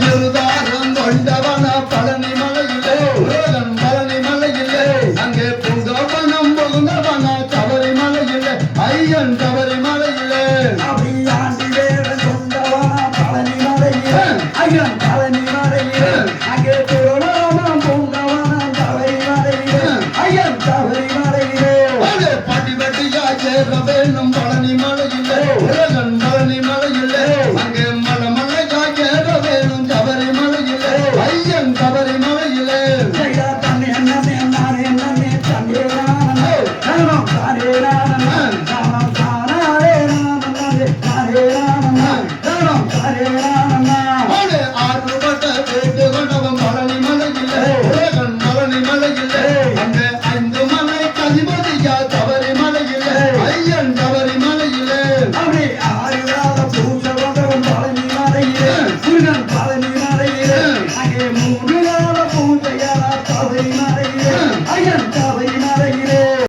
இருதாரம் கொண்டவன பழனி மலையிலே பழனி மலையிலே அங்கே புங்கவனம் புகுந்தவன சபரி மலையிலே ஐயன் சபரி மலையிலே அப்படியாண்டி வேடன் கொண்டவன பழனி மலையிலே ஐயன் பழனி மலையிலே அங்கே புகழவனம் புங்கவனம் சபரி மலையிலே ஐயன் சபரி மலையிலே பட்டி பட்டியா சேர வேணும் பழனி மலையிலே பழனி மலையிலே அங்கே மலை மலையா சேர வேணும் சபரி மலையிலே ஐயன் சபரி மலையிலே தன்னை என்னே நானே நன்னே தன்னே நானே நானும் தானே நானே நானும் தானே நானே தானே நானும் தானே நானே ஆறுபட்ட வேட்டு கொண்டவன் பழனி மலையிலே பழனி மலையிலே அங்கே 5 மலை கதிபதியா சபரி மலையிலே ஐயன் சபரி மலையிலே அப்படி ஆறுகால பூச வந்தவன் பழனி மலையிலே முருகன் பழனி மலையிலே அங்கே 3